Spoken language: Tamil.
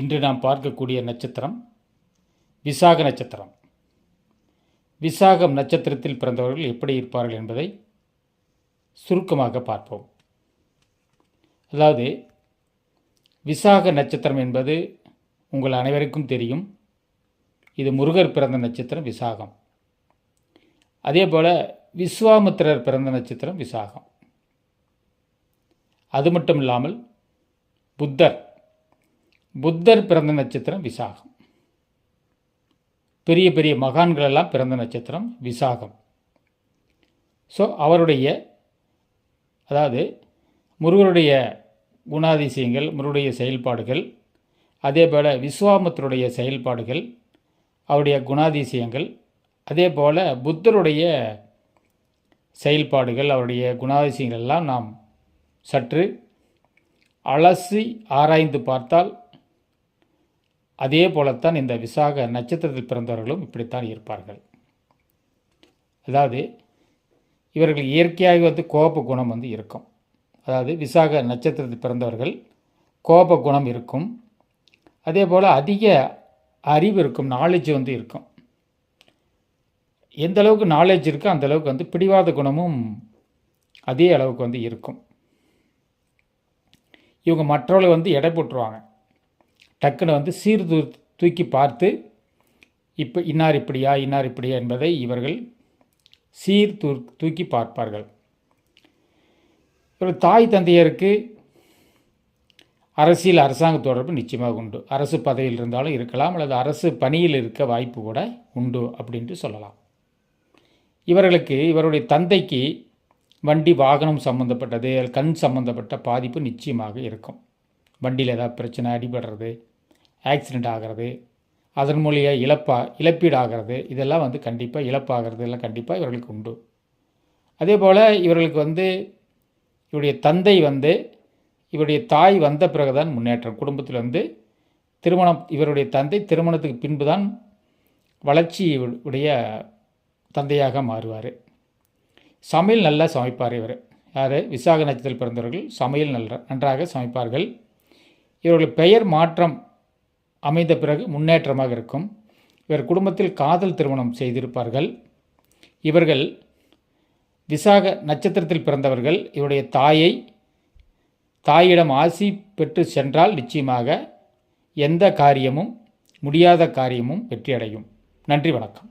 இன்று நாம் பார்க்கக்கூடிய நட்சத்திரம் விசாக நட்சத்திரம். விசாகம் நட்சத்திரத்தில் பிறந்தவர்கள் எப்படி இருப்பார்கள் என்பதை சுருக்கமாக பார்ப்போம். அதாவது விசாக நட்சத்திரம் என்பது உங்கள் அனைவருக்கும் தெரியும். இது முருகர் பிறந்த நட்சத்திரம் விசாகம். அதே போல் விஸ்வாமித்திரர் பிறந்த நட்சத்திரம் விசாகம். அது மட்டும் இல்லாமல் புத்தர் பிறந்த நட்சத்திரம் விசாகம். பெரிய பெரிய மகான்களெல்லாம் பிறந்த நட்சத்திரம் விசாகம். ஸோ அவருடைய அதாவது முருகருடைய குணாதிசயங்கள், முருகருடைய செயல்பாடுகள், அதே போல் விஸ்வாமித்திரருடைய செயல்பாடுகள், அவருடைய குணாதிசயங்கள், அதே போல் புத்தருடைய செயல்பாடுகள், அவருடைய குணாதிசயங்கள் எல்லாம் நாம் சற்று அலசி ஆராய்ந்து பார்த்தால் அதே போலத்தான் இந்த விசாக நட்சத்திரத்தில் பிறந்தவர்களும் இப்படித்தான் இருப்பார்கள். அதாவது இவர்கள் இயற்கையாக கோப குணம் இருக்கும். அதாவது விசாக நட்சத்திரத்தில் பிறந்தவர்கள் கோப குணம் இருக்கும். அதே போல் அதிக அறிவு இருக்கும், நாலேஜ் இருக்கும். எந்த அளவுக்கு நாலேஜ் இருக்கோ அந்த அளவுக்கு பிடிவாத குணமும் அதே அளவுக்கு இருக்கும். இவங்க மற்றவர்களை எடை போட்டுருவாங்க. டக்குன்னு தூக்கி பார்த்து இப்போ இன்னார் இப்படியா என்பதை இவர்கள் தூக்கி பார்ப்பார்கள். இவர் தாய் தந்தையருக்கு அரசியல் அரசாங்க தொடர்பு நிச்சயமாக உண்டு. அரசு பதவியில் இருந்தாலும் இருக்கலாம், அல்லது அரசு பணியில் இருக்க வாய்ப்பு கூட உண்டு அப்படின்ட்டு சொல்லலாம். இவர்களுக்கு இவருடைய தந்தைக்கு வண்டி வாகனம் சம்மந்தப்பட்டது, கண் சம்மந்தப்பட்ட பாதிப்பு நிச்சயமாக இருக்கும். வண்டியில் ஏதாவது பிரச்சனை, அடிபடுறது, ஆக்சிடெண்ட் ஆகிறது, அதன் மூலியம் இழப்பீடு ஆகிறது, இதெல்லாம் கண்டிப்பாக இழப்பாகிறது எல்லாம் கண்டிப்பாக இவர்களுக்கு உண்டு. அதே போல் இவர்களுக்கு இவருடைய தந்தை இவருடைய தாய் வந்த பிறகுதான் முன்னேற்றம். குடும்பத்தில் திருமணம், இவருடைய தந்தை திருமணத்துக்கு பின்பு தான் வளர்ச்சி உடைய தந்தையாக மாறுவார். சமையல் நல்லா சமைப்பார் இவர். யார்? விசாக நட்சத்திரத்தில் பிறந்தவர்கள் சமையல் நன்றாக சமைப்பார்கள். இவர்கள் பெயர் மாற்றம் அமைந்த பிறகு முன்னேற்றமாக இருக்கும். இவர் குடும்பத்தில் காதல் திருமணம் செய்திருப்பார்கள். இவர்கள் விசாக நட்சத்திரத்தில் பிறந்தவர்கள் இவருடைய தாயிடம் ஆசி பெற்று சென்றால் நிச்சயமாக எந்த காரியமும், முடியாத காரியமும் வெற்றியடையும். நன்றி, வணக்கம்.